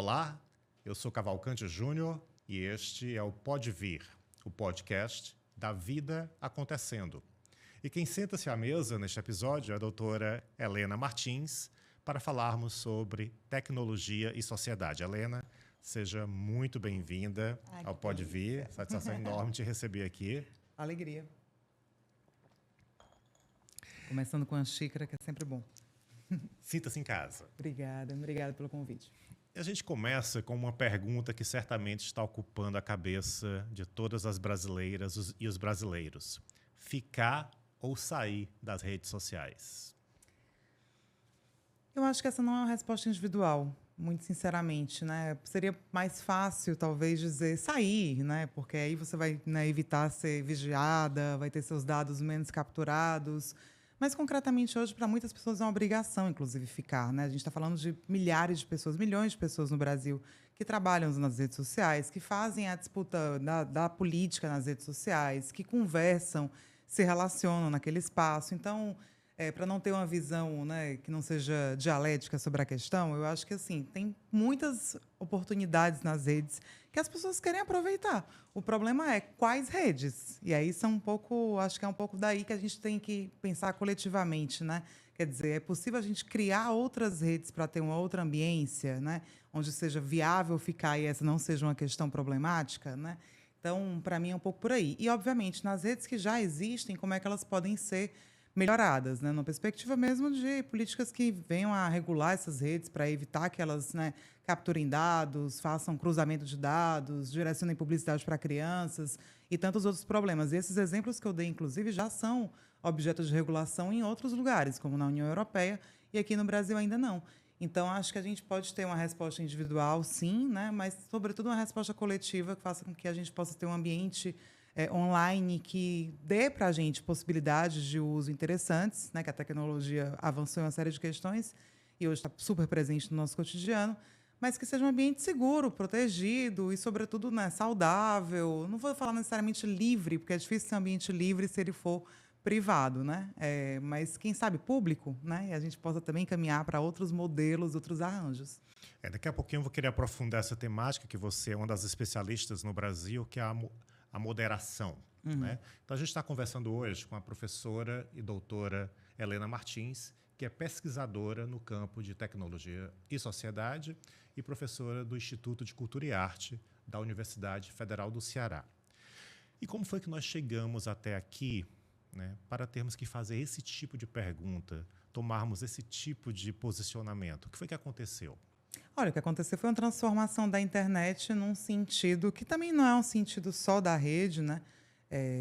Olá, eu sou Cavalcante Júnior e este é o Pode Vir, o podcast da vida acontecendo. E quem senta-se à mesa neste episódio é a doutora Helena Martins para falarmos sobre tecnologia e sociedade. Helena, seja muito bem-vinda ao Pode Vir. Satisfação enorme te receber aqui. Alegria. Começando com a xícara, que é sempre bom. Sinta-se em casa. Obrigada pelo convite. A gente começa com uma pergunta que certamente está ocupando a cabeça de todas as brasileiras e os brasileiros. Ficar ou sair das redes sociais? Eu acho que essa não é uma resposta individual, muito sinceramente, né? Seria mais fácil, talvez, dizer sair, né? Porque aí você vai, né, evitar ser vigiada, vai ter seus dados menos capturados. Mas, concretamente, hoje, para muitas pessoas é uma obrigação, inclusive, ficar, né? A gente está falando de milhares de pessoas, milhões de pessoas no Brasil que trabalham nas redes sociais, que fazem a disputa da política nas redes sociais, que conversam, se relacionam naquele espaço. Então, para não ter uma visão, né, que não seja dialética sobre a questão, eu acho que assim tem muitas oportunidades nas redes que as pessoas querem aproveitar. O problema é quais redes. E aí são um pouco, acho que é um pouco daí que a gente tem que pensar coletivamente, né? Quer dizer, é possível a gente criar outras redes para ter uma outra ambiência, né, onde seja viável ficar e essa não seja uma questão problemática, né? Então, para mim é um pouco por aí. E obviamente, nas redes que já existem, como é que elas podem ser melhoradas, né? Numa perspectiva mesmo de políticas que venham a regular essas redes para evitar que elas, né, capturem dados, façam cruzamento de dados, direcionem publicidade para crianças e tantos outros problemas. E esses exemplos que eu dei, inclusive, já são objeto de regulação em outros lugares, como na União Europeia, e aqui no Brasil ainda não. Então, acho que a gente pode ter uma resposta individual, sim, né? Mas, sobretudo, uma resposta coletiva que faça com que a gente possa ter um ambiente online que dê para a gente possibilidades de uso interessantes, né, que a tecnologia avançou em uma série de questões e hoje está super presente no nosso cotidiano, mas que seja um ambiente seguro, protegido e, sobretudo, né, saudável. Não vou falar necessariamente livre, porque é difícil ser um ambiente livre se ele for privado, né? Mas, quem sabe, público, né? E a gente possa também caminhar para outros modelos, outros arranjos. Daqui a pouquinho eu vou querer aprofundar essa temática, que você é uma das especialistas no Brasil, que é a moderação. Né? Então, a gente está conversando hoje com a professora e doutora Helena Martins, que é pesquisadora no campo de tecnologia e sociedade e professora do Instituto de Cultura e Arte da Universidade Federal do Ceará. E como foi que nós chegamos até aqui, né, para termos que fazer esse tipo de pergunta, tomarmos esse tipo de posicionamento? O que foi que aconteceu? Olha, o que aconteceu foi uma transformação da internet num sentido que também não é um sentido só da rede, né?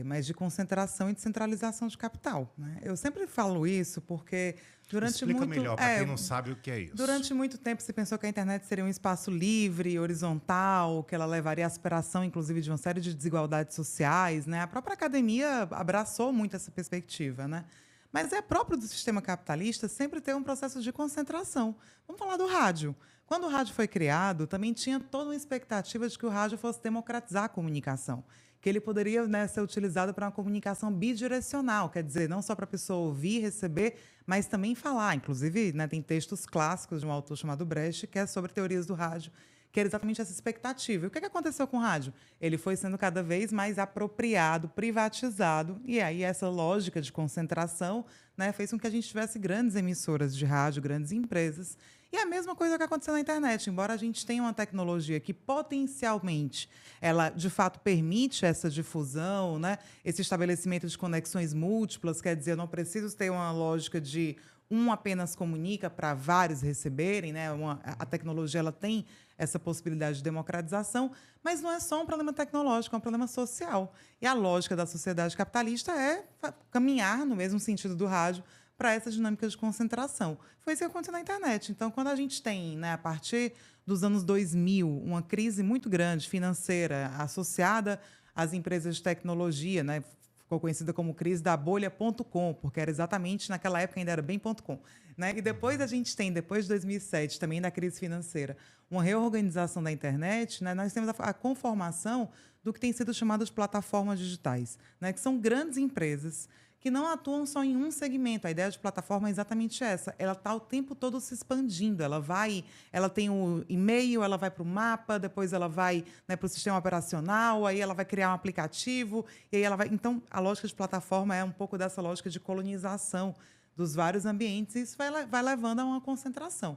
Mas de concentração e descentralização de capital, né? Eu sempre falo isso porque Explica melhor para quem não sabe o que é isso. Durante muito tempo se pensou que a internet seria um espaço livre, horizontal, que ela levaria à superação, inclusive, de uma série de desigualdades sociais, né? A própria academia abraçou muito essa perspectiva, né? Mas é próprio do sistema capitalista sempre ter um processo de concentração. Vamos falar do rádio. Quando o rádio foi criado, também tinha toda uma expectativa de que o rádio fosse democratizar a comunicação, que ele poderia, né, ser utilizado para uma comunicação bidirecional, quer dizer, não só para a pessoa ouvir, receber, mas também falar. Inclusive, né, tem textos clássicos de um autor chamado Brecht, que é sobre teorias do rádio, que era exatamente essa expectativa. E o que aconteceu com o rádio? Ele foi sendo cada vez mais apropriado, privatizado, e aí essa lógica de concentração, né, fez com que a gente tivesse grandes emissoras de rádio, grandes empresas. E a mesma coisa que aconteceu na internet. Embora a gente tenha uma tecnologia que potencialmente ela, de fato, permite essa difusão, né, esse estabelecimento de conexões múltiplas, quer dizer, eu não preciso ter uma lógica de um apenas comunica para vários receberem, né? A tecnologia ela tem essa possibilidade de democratização, mas não é só um problema tecnológico, é um problema social. E a lógica da sociedade capitalista é caminhar, no mesmo sentido do rádio, para essa dinâmica de concentração. Foi isso que aconteceu na internet. Então, quando a gente tem, né, a partir dos anos 2000, uma crise muito grande financeira associada às empresas de tecnologia, né, ficou conhecida como crise da bolha.com, porque era exatamente, naquela época ainda era bem .com. Né? E depois a gente tem, depois de 2007, também da crise financeira, uma reorganização da internet, né? Nós temos a conformação do que tem sido chamado de plataformas digitais, né? Que são grandes empresas que não atuam só em um segmento. A ideia de plataforma é exatamente essa. Ela está o tempo todo se expandindo. Ela tem o e-mail, ela vai para o mapa, depois ela vai, né, para o sistema operacional, aí ela vai criar um aplicativo, e aí ela vai. Então, a lógica de plataforma é um pouco dessa lógica de colonização dos vários ambientes, e isso vai levando a uma concentração.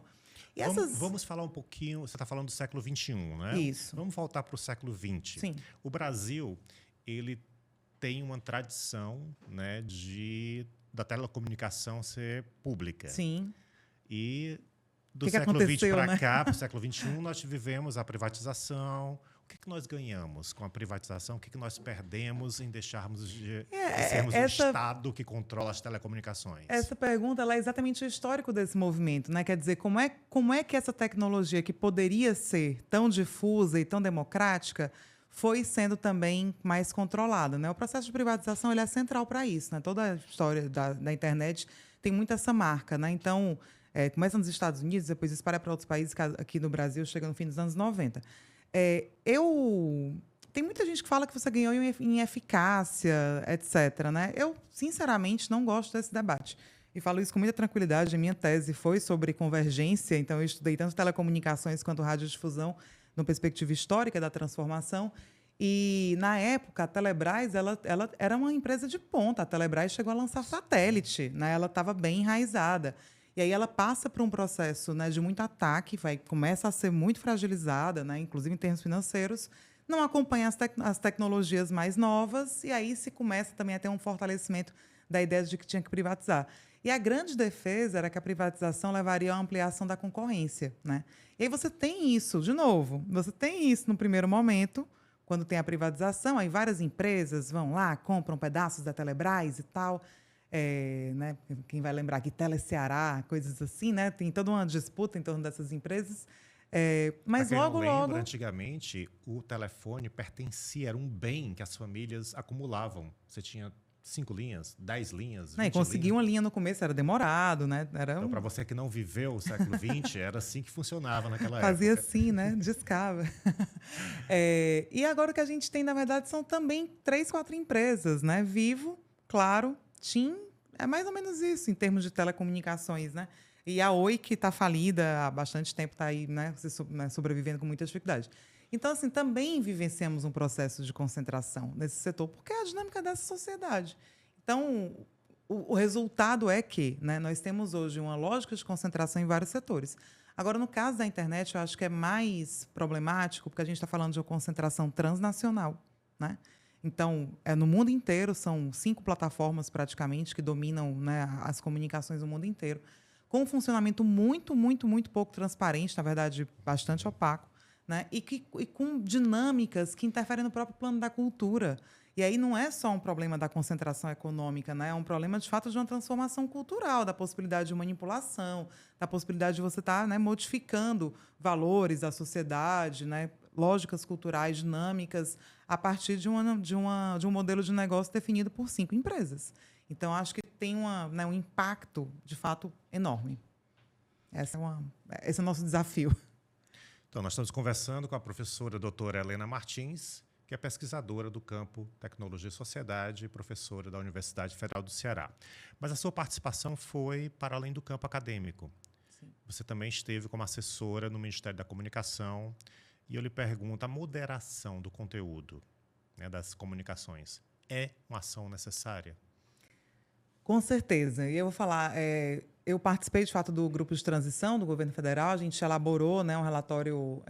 E vamos falar um pouquinho, você está falando do século XXI, né? Isso. Vamos voltar para o século XX. Sim. O Brasil, ele tem uma tradição, né, da telecomunicação ser pública. Sim. E do século XX para cá, para o século XXI, nós vivemos a privatização. O que nós ganhamos com a privatização? O que nós perdemos em deixarmos de sermos o Estado que controla as telecomunicações? Essa pergunta ela é exatamente o histórico desse movimento, né? Quer dizer, como é que essa tecnologia que poderia ser tão difusa e tão democrática foi sendo também mais controlada, né? O processo de privatização ele é central para isso, né? Toda a história da internet tem muito essa marca, né? Então, começa nos Estados Unidos, depois espalha para outros países, aqui no Brasil chega no fim dos anos 90. Tem muita gente que fala que você ganhou em eficácia, etc., né? Eu, sinceramente, não gosto desse debate. E falo isso com muita tranquilidade. A minha tese foi sobre convergência, então eu estudei tanto telecomunicações quanto radiodifusão, numa perspectiva histórica da transformação. E, na época, a Telebrás ela era uma empresa de ponta. A Telebrás chegou a lançar satélite, né? Ela estava bem enraizada. E aí ela passa por um processo, né, de muito ataque, começa a ser muito fragilizada, né, inclusive em termos financeiros, não acompanha as tecnologias mais novas, e aí se começa também a ter um fortalecimento da ideia de que tinha que privatizar. E a grande defesa era que a privatização levaria à ampliação da concorrência, né? E aí você tem isso, de novo, você tem isso no primeiro momento, quando tem a privatização, aí várias empresas vão lá, compram pedaços da Telebrás e tal. Né? Quem vai lembrar aqui, Teleceará, coisas assim, né? Tem toda uma disputa em torno dessas empresas. Mas logo, antigamente, o telefone pertencia, era um bem que as famílias acumulavam. Você tinha 5 linhas, 10 linhas, 20 conseguir uma linha no começo era demorado, né? Então, para você que não viveu o século XX, era assim que funcionava naquela época. Fazia assim, né? Discava. E agora o que a gente tem, na verdade, são também 3, 4 empresas, né? Vivo, Claro, TIM, é mais ou menos isso em termos de telecomunicações, né? E a Oi, que está falida há bastante tempo, está aí, né, sobrevivendo com muita dificuldade. Então, assim, também vivenciamos um processo de concentração nesse setor, porque é a dinâmica dessa sociedade. Então, o resultado é que, né, nós temos hoje uma lógica de concentração em vários setores. Agora, no caso da internet, eu acho que é mais problemático, porque a gente está falando de uma concentração transnacional, né? Então, no mundo inteiro, são 5 plataformas praticamente que dominam, né, as comunicações do mundo inteiro, com um funcionamento muito, muito, muito pouco transparente, na verdade, bastante opaco, né, e com dinâmicas que interferem no próprio plano da cultura. E aí não é só um problema da concentração econômica, né, é um problema, de fato, de uma transformação cultural, da possibilidade de manipulação, da possibilidade de você estar, né, modificando valores da sociedade, né, lógicas culturais dinâmicas a partir de um modelo de negócio definido por 5 empresas. Então, acho que tem um impacto, de fato, enorme. Esse é o nosso desafio. Então, nós estamos conversando com a professora doutora Helena Martins, que é pesquisadora do campo Tecnologia e Sociedade e professora da Universidade Federal do Ceará. Mas a sua participação foi para além do campo acadêmico. Sim. Você também esteve como assessora no Ministério da Comunicação. E eu lhe pergunto, a moderação do conteúdo, né, das comunicações é uma ação necessária? Com certeza. E eu vou falar, eu participei, de fato, do grupo de transição do governo federal. A gente elaborou, né, um relatório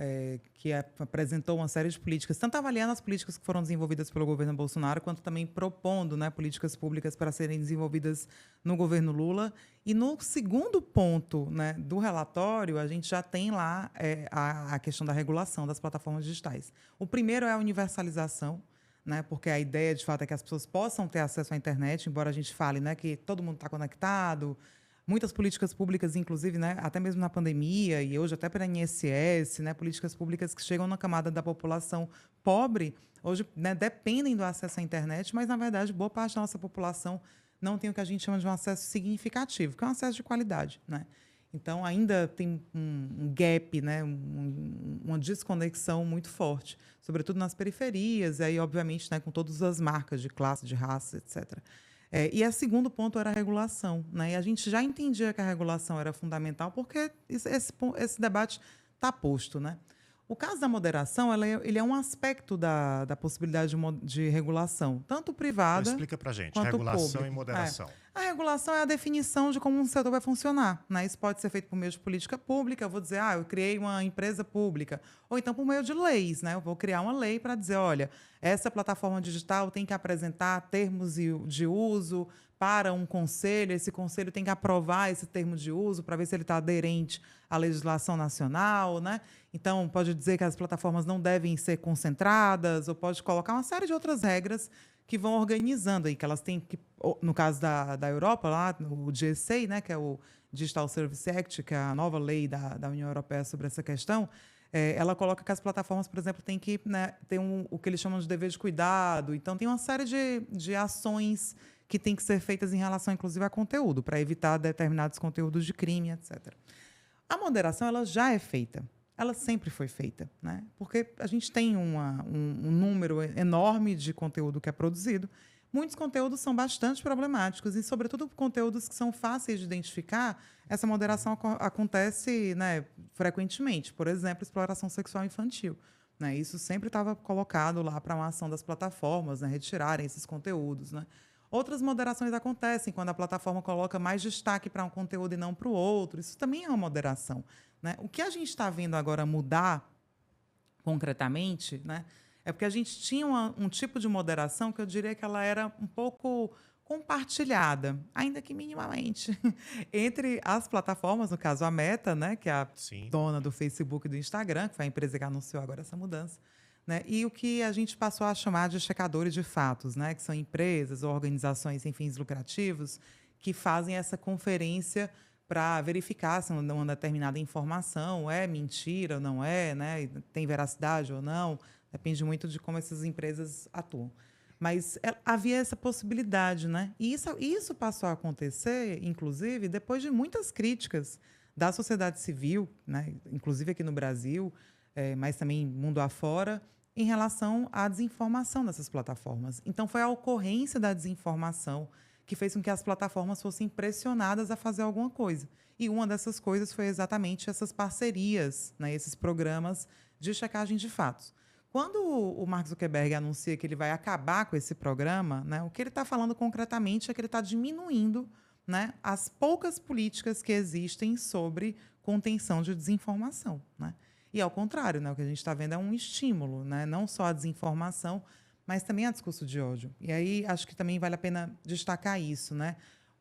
que apresentou uma série de políticas, tanto avaliando as políticas que foram desenvolvidas pelo governo Bolsonaro, quanto também propondo, né, políticas públicas para serem desenvolvidas no governo Lula. E no segundo ponto, né, do relatório, a gente já tem lá a questão da regulação das plataformas digitais. O primeiro é a universalização, né, porque a ideia, de fato, é que as pessoas possam ter acesso à internet, embora a gente fale, né, que todo mundo está conectado. Muitas políticas públicas, inclusive, né, até mesmo na pandemia e hoje até pela INSS, né, políticas públicas que chegam na camada da população pobre, hoje, né, dependem do acesso à internet, mas, na verdade, boa parte da nossa população não tem o que a gente chama de um acesso significativo, que é um acesso de qualidade, né? Então, ainda tem um gap, né, uma desconexão muito forte, sobretudo nas periferias, e aí, obviamente, né, com todas as marcas de classe, de raça, etc. E o segundo ponto era a regulação, né? E a gente já entendia que a regulação era fundamental, porque esse debate está posto, né? O caso da moderação, ele é um aspecto da possibilidade de regulação, tanto Então, privada explica para a gente, quanto regulação e pública. moderação. A regulação é a definição de como um setor vai funcionar, né? Isso pode ser feito por meio de política pública. Eu vou dizer, eu criei uma empresa pública. Ou então por meio de leis, né? Eu vou criar uma lei para dizer, olha, essa plataforma digital tem que apresentar termos de uso para um conselho. Esse conselho tem que aprovar esse termo de uso para ver se ele está aderente à legislação nacional, né? Então, pode dizer que as plataformas não devem ser concentradas, ou pode colocar uma série de outras regras que vão organizando aí, que elas têm que, no caso da Europa, lá, o GSA, né, que é o Digital Service Act, que é a nova lei da União Europeia sobre essa questão, ela coloca que as plataformas, por exemplo, têm que, né, ter o que eles chamam de dever de cuidado. Então, tem uma série de ações que têm que ser feitas em relação, inclusive, a conteúdo, para evitar determinados conteúdos de crime, etc. A moderação, ela já é feita. Ela sempre foi feita, né? Porque a gente tem um número enorme de conteúdo que é produzido. Muitos conteúdos são bastante problemáticos e, sobretudo, conteúdos que são fáceis de identificar, essa moderação acontece, né, frequentemente. Por exemplo, exploração sexual infantil, né? Isso sempre estava colocado lá para uma ação das plataformas, né, retirarem esses conteúdos, né? Outras moderações acontecem quando a plataforma coloca mais destaque para um conteúdo e não para o outro. Isso também é uma moderação, né? O que a gente está vendo agora mudar concretamente, né, é porque a gente tinha um tipo de moderação que eu diria que ela era um pouco compartilhada, ainda que minimamente, entre as plataformas, no caso a Meta, né, que é a Sim. dona do Facebook e do Instagram, que foi a empresa que anunciou agora essa mudança, né, e o que a gente passou a chamar de checadores de fatos, né, que são empresas ou organizações sem fins lucrativos que fazem essa conferência para verificar se uma determinada informação é mentira ou não é, né, tem veracidade ou não, depende muito de como essas empresas atuam. Mas havia essa possibilidade, né? E isso passou a acontecer, inclusive, depois de muitas críticas da sociedade civil, né, inclusive aqui no Brasil, mas também mundo afora, em relação à desinformação dessas plataformas. Então, foi a ocorrência da desinformação que fez com que as plataformas fossem pressionadas a fazer alguma coisa. E uma dessas coisas foi exatamente essas parcerias, né, esses programas de checagem de fatos. Quando o Mark Zuckerberg anuncia que ele vai acabar com esse programa, né, o que ele está falando concretamente é que ele está diminuindo, né, as poucas políticas que existem sobre contenção de desinformação, né? E, ao contrário, né, o que a gente está vendo é um estímulo, né, não só a desinformação, mas também a discurso de ódio. E aí acho que também vale a pena destacar isso, né?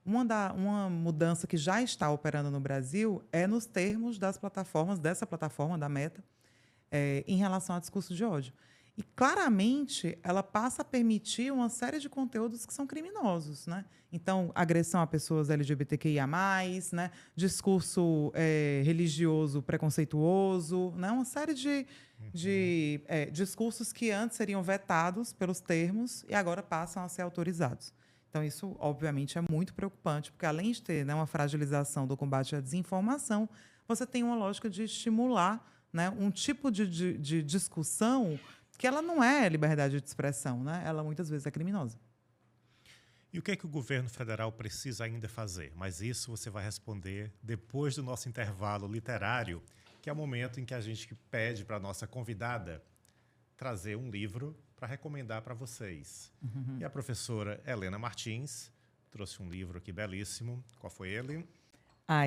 Uma mudança que já está operando no Brasil é nos termos das plataformas, dessa plataforma, da Meta, em relação ao discurso de ódio. E, claramente, ela passa a permitir uma série de conteúdos que são criminosos, né? Então, agressão a pessoas LGBTQIA+, né? Discurso religioso preconceituoso, né? Uma série de discursos que antes seriam vetados pelos termos e agora passam a ser autorizados. Então, isso, obviamente, é muito preocupante, porque, além de ter, né, uma fragilização do combate à desinformação, você tem uma lógica de estimular, né, um tipo de discussão que ela não é liberdade de expressão, né? Ela muitas vezes é criminosa. E o que é que o governo federal precisa ainda fazer? Mas isso você vai responder depois do nosso intervalo literário, que é o momento em que a gente pede para a nossa convidada trazer um livro para recomendar para vocês. E a professora Helena Martins trouxe um livro aqui belíssimo. Qual foi ele?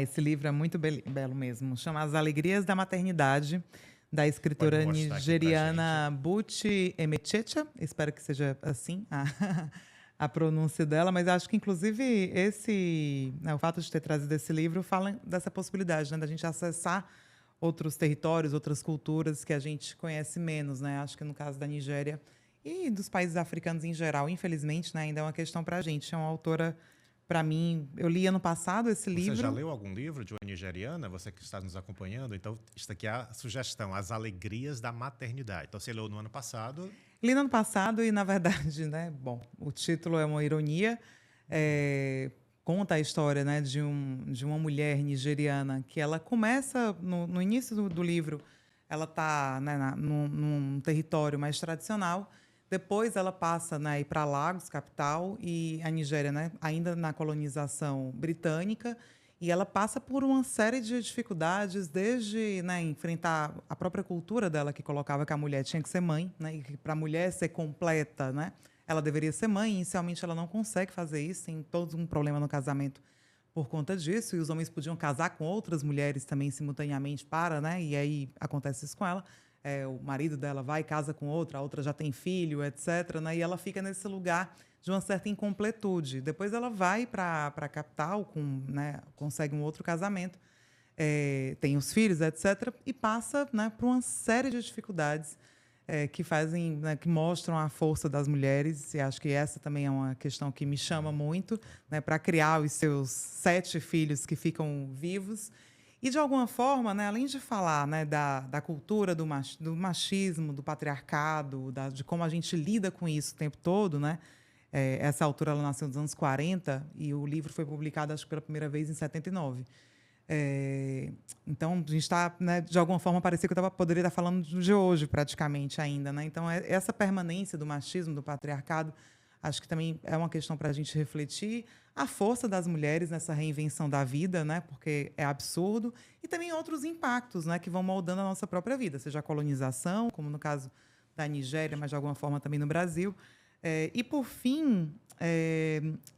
Esse livro é muito belo mesmo. Chama As Alegrias da Maternidade, da escritora nigeriana Buchi Emechecha. Espero que seja assim a pronúncia dela, mas acho que, inclusive, o fato de ter trazido esse livro fala dessa possibilidade, né, da gente acessar outros territórios, outras culturas que a gente conhece menos, né? Acho que no caso da Nigéria e dos países africanos em geral, infelizmente, né, ainda é uma questão para a gente. É uma autora, para mim, eu li ano passado esse livro. Você já leu algum livro de uma nigeriana? Você que está nos acompanhando? Então, isso aqui é a sugestão, As Alegrias da Maternidade. Então, você leu no ano passado? Li no ano passado e, na verdade, né, bom, o título é uma ironia. Conta a história, né, de uma mulher nigeriana que ela começa, no início do livro, ela está, né, num território mais tradicional. Depois ela passa, né, para Lagos, capital, e a Nigéria, né, ainda na colonização britânica, e ela passa por uma série de dificuldades, desde, né, enfrentar a própria cultura dela, que colocava que a mulher tinha que ser mãe, né, e que para a mulher ser completa, né, ela deveria ser mãe. Inicialmente ela não consegue fazer isso, tem todo um problema no casamento por conta disso, e os homens podiam casar com outras mulheres também simultaneamente para, né, e aí acontece isso com ela. O marido dela vai e casa com outra, a outra já tem filho, etc., né? E ela fica nesse lugar de uma certa incompletude. Depois ela vai para a capital, né, consegue um outro casamento, tem os filhos, etc., e passa, né, por uma série de dificuldades que fazem, né, que mostram a força das mulheres. E acho que essa também é uma questão que me chama muito, né, para criar os seus 7 filhos que ficam vivos. E, de alguma forma, né, além de falar, né, da cultura do machismo, do patriarcado, de como a gente lida com isso o tempo todo, né? Essa autora ela nasceu nos anos 40 e o livro foi publicado, acho que pela primeira vez, em 79. Então, a gente está, né, de alguma forma, parecia que eu poderia estar falando de hoje, praticamente, ainda. Né? Então, essa permanência do machismo, do patriarcado, acho que também é uma questão para a gente refletir. A força das mulheres nessa reinvenção da vida, né? Porque é absurdo. E também outros impactos, né? Que vão moldando a nossa própria vida, seja a colonização, como no caso da Nigéria, mas de alguma forma também no Brasil. E, por fim,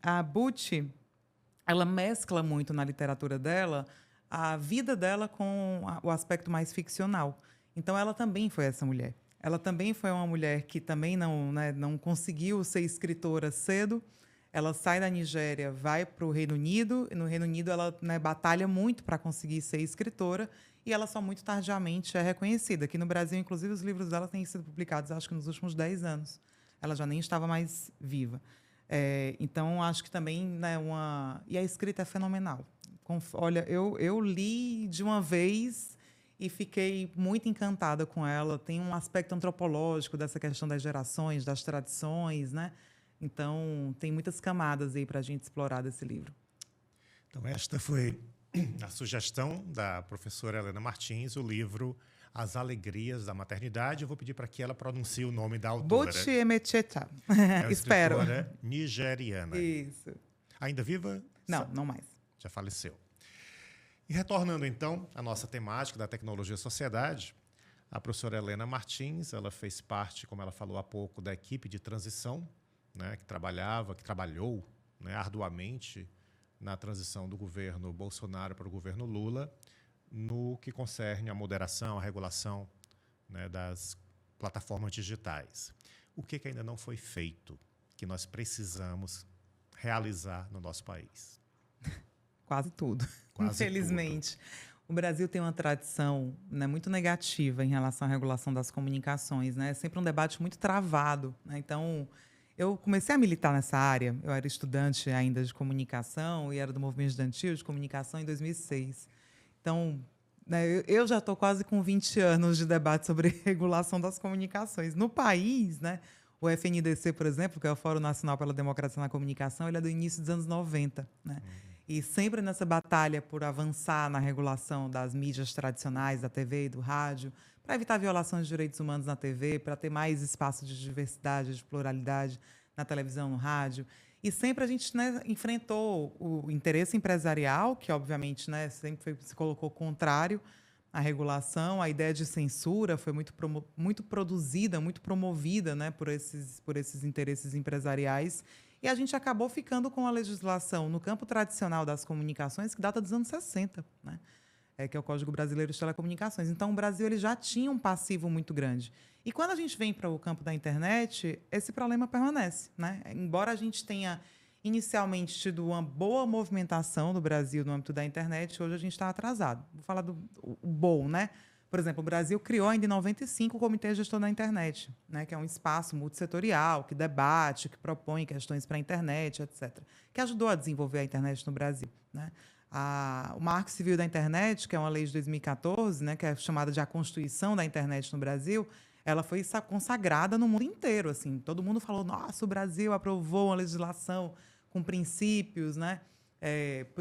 a Buti, ela mescla muito na literatura dela a vida dela com o aspecto mais ficcional. Então, ela também foi essa mulher. Ela também foi uma mulher que também não, né, não conseguiu ser escritora cedo. Ela sai da Nigéria, vai para o Reino Unido. E no Reino Unido, ela, né, batalha muito para conseguir ser escritora. E ela só muito tardiamente é reconhecida. Aqui no Brasil, inclusive, os livros dela têm sido publicados, acho que nos últimos 10 anos. Ela já nem estava mais viva. Então, acho que também, né, E a escrita é fenomenal. Olha, eu li de uma vez e fiquei muito encantada com ela. Tem um aspecto antropológico dessa questão das gerações, das tradições, né? Então, tem muitas camadas aí para a gente explorar desse livro. Então, esta foi a sugestão da professora Helena Martins, o livro As Alegrias da Maternidade. Eu vou pedir para que ela pronuncie o nome da autora. Buti Emecheta. É uma Espero. escritora nigeriana. Isso. Ainda viva? Não, não mais. Já faleceu. E retornando, então, à nossa temática da tecnologia e sociedade, a professora Helena Martins, ela fez parte, como ela falou há pouco, da equipe de transição, né, que trabalhou, né, arduamente na transição do governo Bolsonaro para o governo Lula, no que concerne à moderação, à regulação, né, das plataformas digitais. O que ainda não foi feito, que nós precisamos realizar no nosso país? Quase tudo, infelizmente. O Brasil tem uma tradição, né, muito negativa em relação à regulação das comunicações. Né? É sempre um debate muito travado. Né? Então, eu comecei a militar nessa área. Eu era estudante ainda de comunicação e era do movimento estudantil de comunicação em 2006. Então, né, eu já estou quase com 20 anos de debate sobre regulação das comunicações. No país, né, o FNDC, por exemplo, que é o Fórum Nacional pela Democracia na Comunicação, ele é do início dos anos 90. Né? E sempre nessa batalha por avançar na regulação das mídias tradicionais, da TV e do rádio, para evitar violações de direitos humanos na TV, para ter mais espaço de diversidade, de pluralidade na televisão, no rádio. E sempre a gente, né, enfrentou o interesse empresarial, que, obviamente, né, sempre se colocou contrário à regulação. A ideia de censura foi muito produzida, muito promovida, né, por esses interesses empresariais. E a gente acabou ficando com a legislação no campo tradicional das comunicações, que data dos anos 60, né? Que é o Código Brasileiro de Telecomunicações. Então, o Brasil ele já tinha um passivo muito grande. E quando a gente vem para o campo da internet, esse problema permanece. Né? Embora a gente tenha inicialmente tido uma boa movimentação no Brasil no âmbito da internet, hoje a gente está atrasado. Vou falar do bom, né? Por exemplo, o Brasil criou ainda em 95 o Comitê Gestor da Internet, né, que é um espaço multissetorial, que debate, que propõe questões para a internet, etc., que ajudou a desenvolver a internet no Brasil. Né? O Marco Civil da Internet, que é uma lei de 2014, né, que é chamada de a Constituição da Internet no Brasil, ela foi consagrada no mundo inteiro. Assim, todo mundo falou, nossa, o Brasil aprovou uma legislação com princípios, né,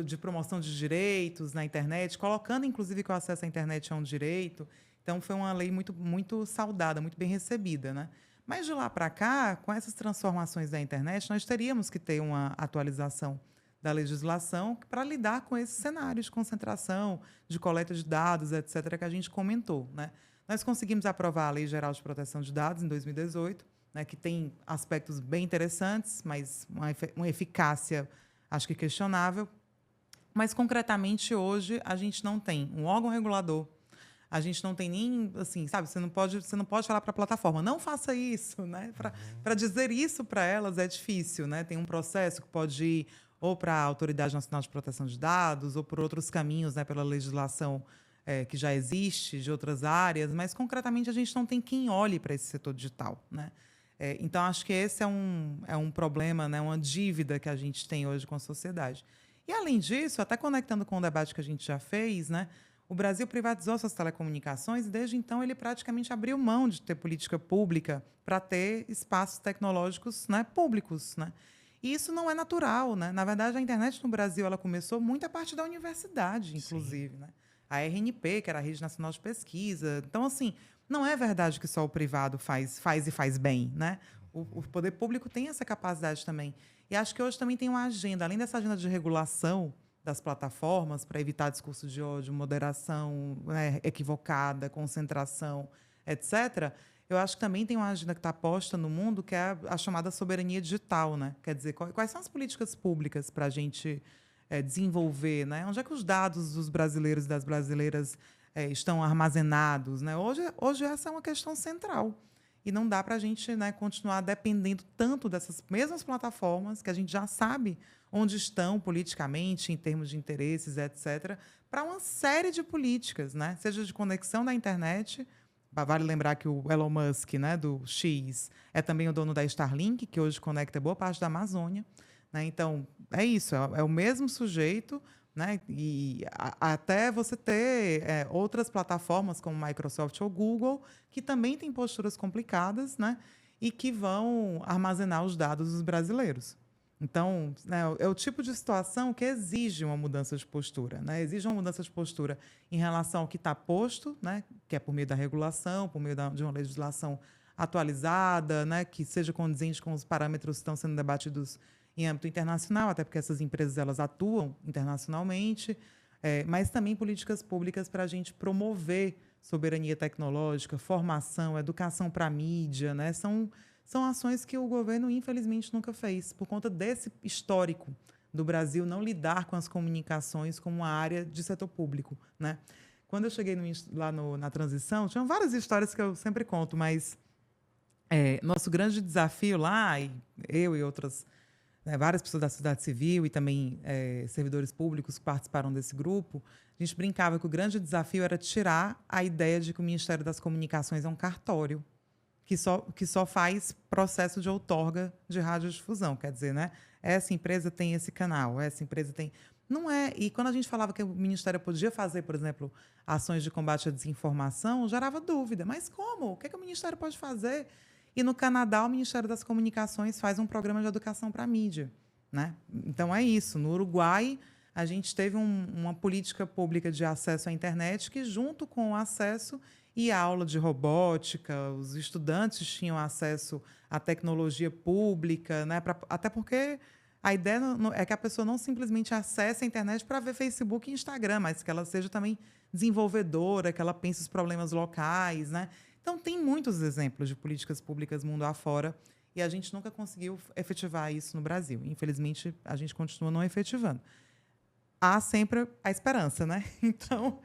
de promoção de direitos na internet, colocando, inclusive, que o acesso à internet é um direito. Então, foi uma lei muito, muito saudada, muito bem recebida. Né? Mas de lá para cá, com essas transformações da internet, nós teríamos que ter uma atualização da legislação para lidar com esses cenários de concentração, de coleta de dados, etc., que a gente comentou, né? Nós conseguimos aprovar a Lei Geral de Proteção de Dados em 2018, né, que tem aspectos bem interessantes, mas uma eficácia, acho que questionável. Mas, concretamente, hoje, a gente não tem um órgão regulador. A gente não tem nem, assim, sabe, você não pode falar para a plataforma, não faça isso, né? Para dizer isso para elas é difícil, né? Tem um processo que pode ir ou para a Autoridade Nacional de Proteção de Dados ou por outros caminhos, né, pela legislação que já existe de outras áreas, mas concretamente a gente não tem quem olhe para esse setor digital, né? Então acho que esse é um problema, né, uma dívida que a gente tem hoje com a sociedade. E além disso, até conectando com o debate que a gente já fez, né? O Brasil privatizou suas telecomunicações e, desde então, ele praticamente abriu mão de ter política pública para ter espaços tecnológicos, né, públicos, né? E isso não é natural, né? Na verdade, a internet no Brasil ela começou muito a partir da universidade, inclusive, né? A RNP, que era a Rede Nacional de Pesquisa. Então, assim, não é verdade que só o privado faz e faz bem, né? O poder público tem essa capacidade também. E acho que hoje também tem uma agenda, além dessa agenda de regulação das plataformas para evitar discurso de ódio, moderação, né, equivocada, concentração, etc. Eu acho que também tem uma agenda que está posta no mundo, que é a chamada soberania digital, né? Quer dizer, quais são as políticas públicas para a gente desenvolver, né? Onde é que os dados dos brasileiros e das brasileiras estão armazenados, né? Hoje essa é uma questão central. E não dá para a gente, né, continuar dependendo tanto dessas mesmas plataformas, que a gente já sabe onde estão politicamente, em termos de interesses, etc., para uma série de políticas, né? Seja de conexão da internet. Vale lembrar que o Elon Musk, né, do X, é também o dono da Starlink, que hoje conecta boa parte da Amazônia, né? Então, é isso, é o mesmo sujeito, né? E até você ter outras plataformas como Microsoft ou Google, que também têm posturas complicadas, né? E que vão armazenar os dados dos brasileiros. Então, né, é o tipo de situação que exige uma mudança de postura, né? Exige uma mudança de postura em relação ao que está posto, né? Que é por meio da regulação, por meio de uma legislação atualizada, né? Que seja condizente com os parâmetros que estão sendo debatidos em âmbito internacional, até porque essas empresas elas atuam internacionalmente, mas também políticas públicas para a gente promover soberania tecnológica, formação, educação para a mídia, né? São ações que o governo, infelizmente, nunca fez, por conta desse histórico do Brasil não lidar com as comunicações como uma área de setor público, né? Quando eu cheguei na transição, tinham várias histórias que eu sempre conto, mas nosso grande desafio lá, e eu e outras, várias pessoas da sociedade civil e também servidores públicos que participaram desse grupo, a gente brincava que o grande desafio era tirar a ideia de que o Ministério das Comunicações é um cartório, que só faz processo de outorga de radiodifusão. Quer dizer, né? Essa empresa tem esse canal, essa empresa tem... Não é. E quando a gente falava que o Ministério podia fazer, por exemplo, ações de combate à desinformação, gerava dúvida. Mas como? O que o Ministério pode fazer? E no Canadá, o Ministério das Comunicações faz um programa de educação para a mídia, né? Então, é isso. No Uruguai, a gente teve uma política pública de acesso à internet que, junto com o acesso e a aula de robótica, os estudantes tinham acesso à tecnologia pública, né? Até porque a ideia é que a pessoa não simplesmente acesse a internet para ver Facebook e Instagram, mas que ela seja também desenvolvedora, que ela pense os problemas locais, né? Então, tem muitos exemplos de políticas públicas mundo afora e a gente nunca conseguiu efetivar isso no Brasil. Infelizmente, a gente continua não efetivando. Há sempre a esperança, né? Então,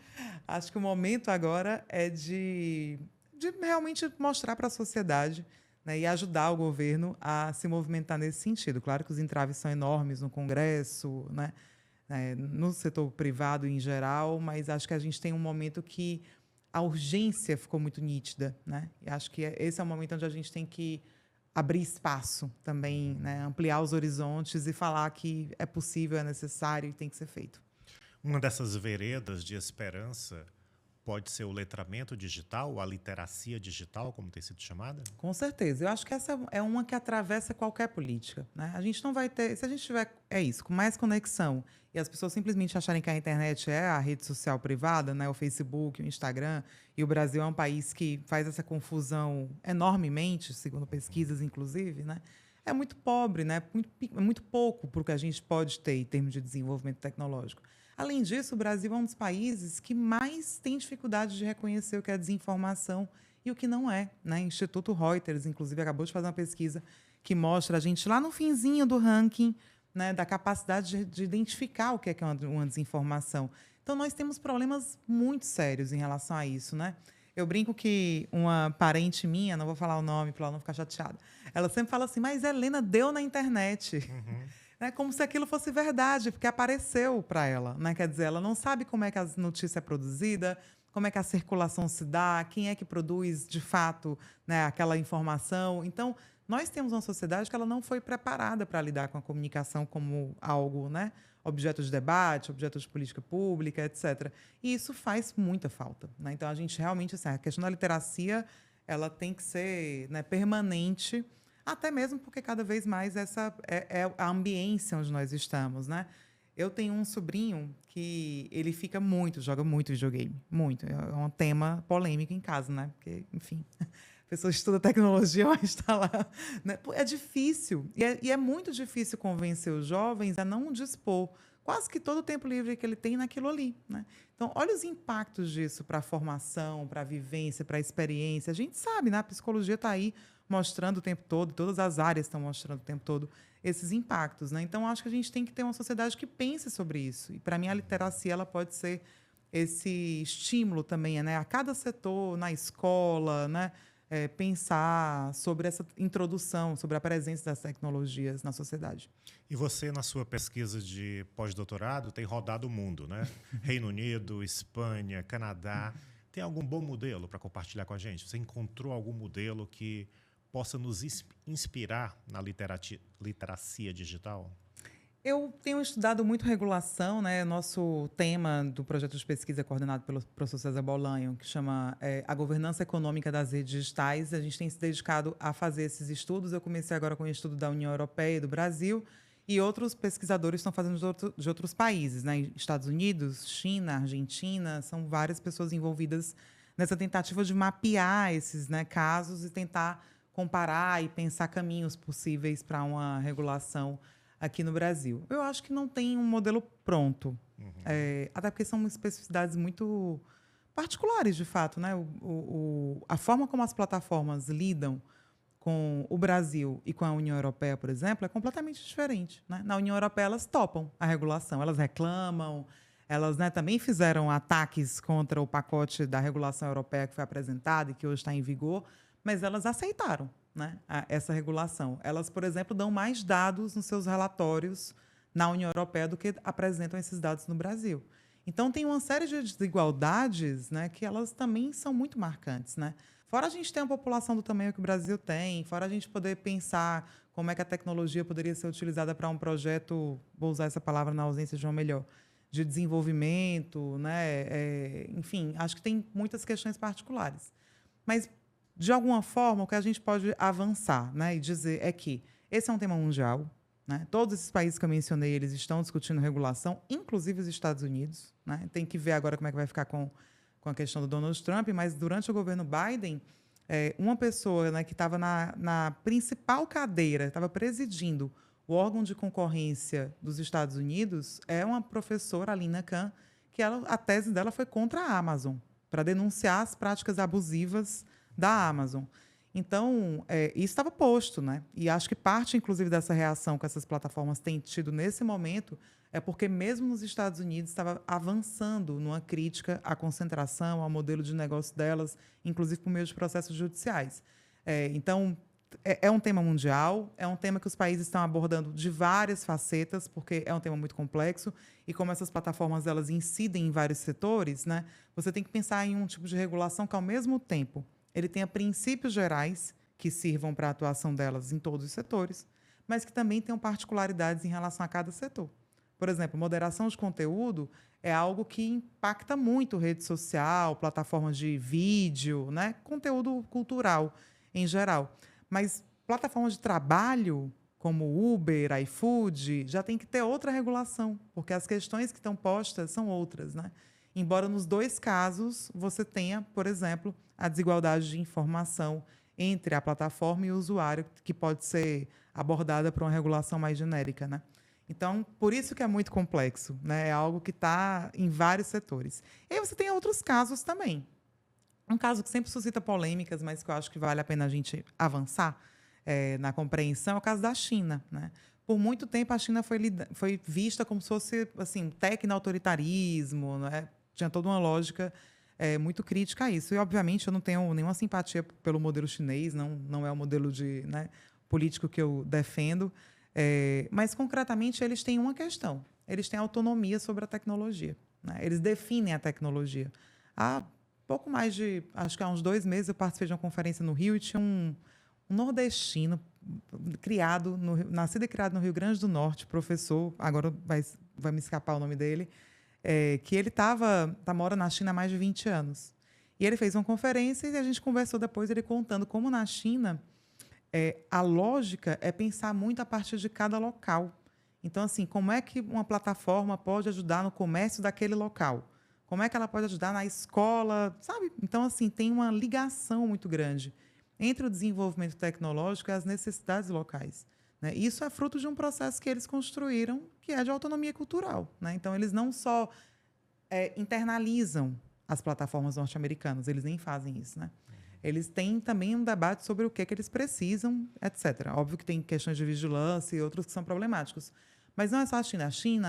acho que o momento agora é de realmente mostrar para a sociedade, né, e ajudar o governo a se movimentar nesse sentido. Claro que os entraves são enormes no Congresso, né, no setor privado em geral, mas acho que a gente tem um momento que a urgência ficou muito nítida, né? E acho que esse é o momento onde a gente tem que abrir espaço também, né? Ampliar os horizontes e falar que é possível, é necessário e tem que ser feito. Uma dessas veredas de esperança pode ser o letramento digital, a literacia digital, como tem sido chamada? Com certeza. Eu acho que essa é uma que atravessa qualquer política, né? A gente não vai ter... Se a gente tiver, com mais conexão e as pessoas simplesmente acharem que a internet é a rede social privada, né? O Facebook, o Instagram, e o Brasil é um país que faz essa confusão enormemente, segundo pesquisas, inclusive, né? É muito pobre, né? Muito pouco para o que a gente pode ter em termos de desenvolvimento tecnológico. Além disso, o Brasil é um dos países que mais tem dificuldade de reconhecer o que é desinformação e o que não é, né? O Instituto Reuters, inclusive, acabou de fazer uma pesquisa que mostra a gente lá no finzinho do ranking, né, da capacidade de identificar o que é uma desinformação. Então, nós temos problemas muito sérios em relação a isso, né? Eu brinco que uma parente minha, não vou falar o nome para ela não ficar chateada, ela sempre fala assim, mas Helena deu na internet. É como se aquilo fosse verdade, porque apareceu para ela, né? Quer dizer, ela não sabe como é que a notícia é produzida, como é que a circulação se dá, quem é que produz, de fato, né, aquela informação. Então, nós temos uma sociedade que ela não foi preparada para lidar com a comunicação como algo, né, objeto de debate, objeto de política pública, etc. E isso faz muita falta, né? Então, a gente realmente, assim, a questão da literacia, ela tem que ser, né, permanente, até mesmo porque cada vez mais essa é a ambiência onde nós estamos, né? Eu tenho um sobrinho que ele joga muito videogame, muito. É um tema polêmico em casa, né? Porque, enfim, a pessoa estuda tecnologia, mas está lá, né? É difícil, e é muito difícil convencer os jovens a não dispor quase que todo o tempo livre que ele tem naquilo ali, né? Então, olha os impactos disso para a formação, para a vivência, para a experiência. A gente sabe, né? A psicologia está aí mostrando o tempo todo, todas as áreas estão mostrando o tempo todo esses impactos, né? Então, acho que a gente tem que ter uma sociedade que pense sobre isso. E, para mim, a literacia ela pode ser esse estímulo também, né? A cada setor, na escola, né? Pensar sobre essa introdução, sobre a presença das tecnologias na sociedade. E você, na sua pesquisa de pós-doutorado, tem rodado o mundo, né? Reino Unido, Espanha, Canadá. Tem algum bom modelo para compartilhar com a gente? Você encontrou algum modelo que possa nos inspirar na literacia digital? Eu tenho estudado muito regulação, né? Nosso tema do projeto de pesquisa é coordenado pelo professor César Bolanho, que chama A Governança Econômica das Redes Digitais. A gente tem se dedicado a fazer esses estudos. Eu comecei agora com o estudo da União Europeia e do Brasil, e outros pesquisadores estão fazendo de outros países, né? Estados Unidos, China, Argentina, são várias pessoas envolvidas nessa tentativa de mapear esses, né, casos e tentar comparar e pensar caminhos possíveis para uma regulação aqui no Brasil. Eu acho que não tem um modelo pronto, até porque são especificidades muito particulares, de fato, né? A forma como as plataformas lidam com o Brasil e com a União Europeia, por exemplo, é completamente diferente, né? Na União Europeia, elas topam a regulação, elas reclamam, elas, né, também fizeram ataques contra o pacote da regulação europeia que foi apresentado e que hoje está em vigor, mas elas aceitaram, né, essa regulação. Elas, por exemplo, dão mais dados nos seus relatórios na União Europeia do que apresentam esses dados no Brasil. Então, tem uma série de desigualdades, né, que elas também são muito marcantes, né? Fora a gente ter uma população do tamanho que o Brasil tem, fora a gente poder pensar como é que a tecnologia poderia ser utilizada para um projeto, vou usar essa palavra na ausência de uma melhor, de desenvolvimento, né? Enfim, acho que tem muitas questões particulares. Mas, de alguma forma, o que a gente pode avançar, né, e dizer é que esse é um tema mundial, né? Todos esses países que eu mencionei, eles estão discutindo regulação, inclusive os Estados Unidos, né? Tem que ver agora como é que vai ficar com a questão do Donald Trump, mas durante o governo Biden, uma pessoa, né, que estava na principal cadeira, estava presidindo o órgão de concorrência dos Estados Unidos, é uma professora, a Lina Khan, que a tese dela foi contra a Amazon, para denunciar as práticas abusivas da Amazon. Então, isso estava posto, né? E acho que parte, inclusive, dessa reação que essas plataformas têm tido nesse momento é porque, mesmo nos Estados Unidos, estava avançando numa crítica à concentração, ao modelo de negócio delas, inclusive por meio de processos judiciais. Então, é um tema mundial, é um tema que os países estão abordando de várias facetas, porque é um tema muito complexo, e como essas plataformas elas incidem em vários setores, né, você tem que pensar em um tipo de regulação que, ao mesmo tempo, ele tenha princípios gerais que sirvam para a atuação delas em todos os setores, mas que também tenham particularidades em relação a cada setor. Por exemplo, moderação de conteúdo é algo que impacta muito rede social, plataformas de vídeo, né? Conteúdo cultural em geral. Mas plataformas de trabalho, como Uber, iFood, já tem que ter outra regulação, porque as questões que estão postas são outras, né? Embora nos dois casos você tenha, por exemplo, a desigualdade de informação entre a plataforma e o usuário, que pode ser abordada por uma regulação mais genérica, né? Então, por isso que é muito complexo, né? É algo que está em vários setores. E aí você tem outros casos também. Um caso que sempre suscita polêmicas, mas que eu acho que vale a pena a gente avançar na compreensão, é o caso da China, né? Por muito tempo, a China foi vista como se fosse assim, tecno-autoritarismo, né? Tinha toda uma lógica muito crítica a isso. E, obviamente, eu não tenho nenhuma simpatia pelo modelo chinês, não é o modelo de político que eu defendo. Mas, concretamente, eles têm uma questão. Eles têm autonomia sobre a tecnologia, né? Eles definem a tecnologia. Há pouco mais de, acho que há uns 2 meses, eu participei de uma conferência no Rio e tinha um nordestino, nascido e criado no Rio Grande do Norte, professor, agora vai me escapar o nome dele, que ele mora na China há mais de 20 anos. E ele fez uma conferência e a gente conversou depois, ele contando como na China a lógica é pensar muito a partir de cada local. Então, assim, como é que uma plataforma pode ajudar no comércio daquele local? Como é que ela pode ajudar na escola, sabe? Então, assim, tem uma ligação muito grande entre o desenvolvimento tecnológico e as necessidades locais, né? Isso é fruto de um processo que eles construíram, que é de autonomia cultural, né? Então, eles não só internalizam as plataformas norte-americanas, eles nem fazem isso, né? Eles têm também um debate sobre o que eles precisam, etc. Óbvio que tem questões de vigilância e outros que são problemáticos. Mas não é só a China. A China,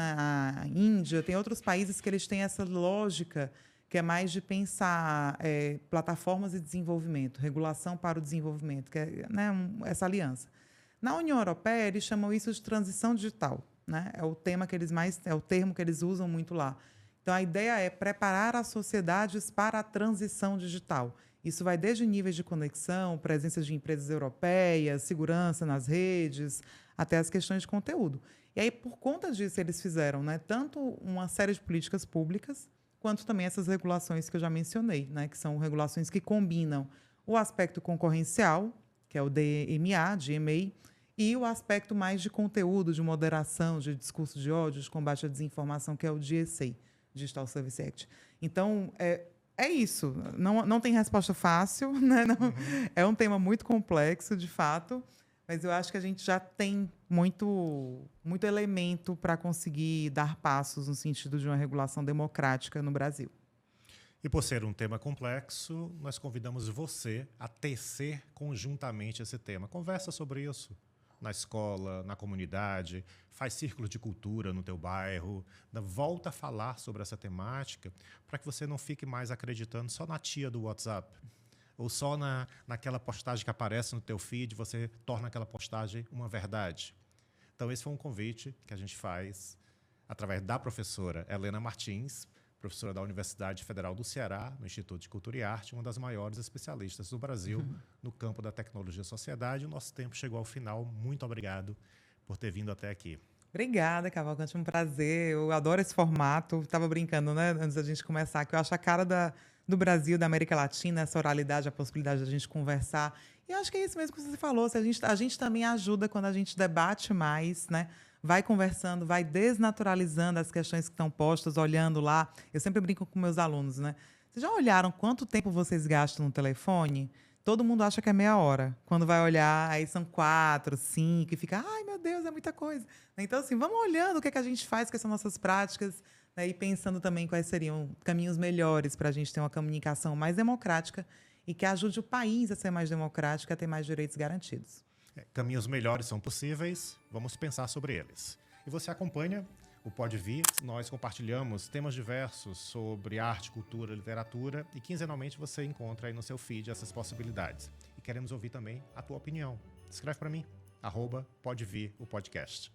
a Índia, tem outros países que eles têm essa lógica que é mais de pensar plataformas de desenvolvimento, regulação para o desenvolvimento, que é, né, essa aliança. Na União Europeia, eles chamam isso de transição digital, né? É o termo que eles usam muito lá. Então, a ideia é preparar as sociedades para a transição digital. Isso vai desde níveis de conexão, presença de empresas europeias, segurança nas redes, até as questões de conteúdo. E aí, por conta disso, eles fizeram, né, tanto uma série de políticas públicas, quanto também essas regulações que eu já mencionei, né, que são regulações que combinam o aspecto concorrencial, que é o DMA, e o aspecto mais de conteúdo, de moderação, de discurso de ódio, de combate à desinformação, que é o DSA, Digital Service Act. Então, é isso. Não tem resposta fácil, né? É um tema muito complexo, de fato, mas eu acho que a gente já tem muito elemento para conseguir dar passos no sentido de uma regulação democrática no Brasil. E por ser um tema complexo, nós convidamos você a tecer conjuntamente esse tema. Conversa sobre isso na escola, na comunidade, faz círculo de cultura no teu bairro, volta a falar sobre essa temática para que você não fique mais acreditando só na tia do WhatsApp ou só naquela postagem que aparece no teu feed, você torna aquela postagem uma verdade. Então, esse foi um convite que a gente faz através da professora Helena Martins, professora da Universidade Federal do Ceará, no Instituto de Cultura e Arte, uma das maiores especialistas do Brasil no campo da tecnologia e sociedade. O nosso tempo chegou ao final. Muito obrigado por ter vindo até aqui. Obrigada, Cavalcante, um prazer. Eu adoro esse formato. Estava brincando, né, antes da gente começar, que eu acho a cara do Brasil, da América Latina, essa oralidade, a possibilidade de a gente conversar. E eu acho que é isso mesmo que você falou. A gente também ajuda quando a gente debate mais, né? Vai conversando, vai desnaturalizando as questões que estão postas, olhando lá. Eu sempre brinco com meus alunos, né? Vocês já olharam quanto tempo vocês gastam no telefone? Todo mundo acha que é meia hora. Quando vai olhar, aí são 4, 5, e fica, ai, meu Deus, é muita coisa. Então, assim, vamos olhando o que a gente faz, quais são nossas práticas, né? E pensando também quais seriam caminhos melhores para a gente ter uma comunicação mais democrática e que ajude o país a ser mais democrático, a ter mais direitos garantidos. Caminhos melhores são possíveis, vamos pensar sobre eles. E você acompanha o Pode Vir, nós compartilhamos temas diversos sobre arte, cultura, literatura e quinzenalmente você encontra aí no seu feed essas possibilidades. E queremos ouvir também a tua opinião. Escreve para mim, @podevir o podcast.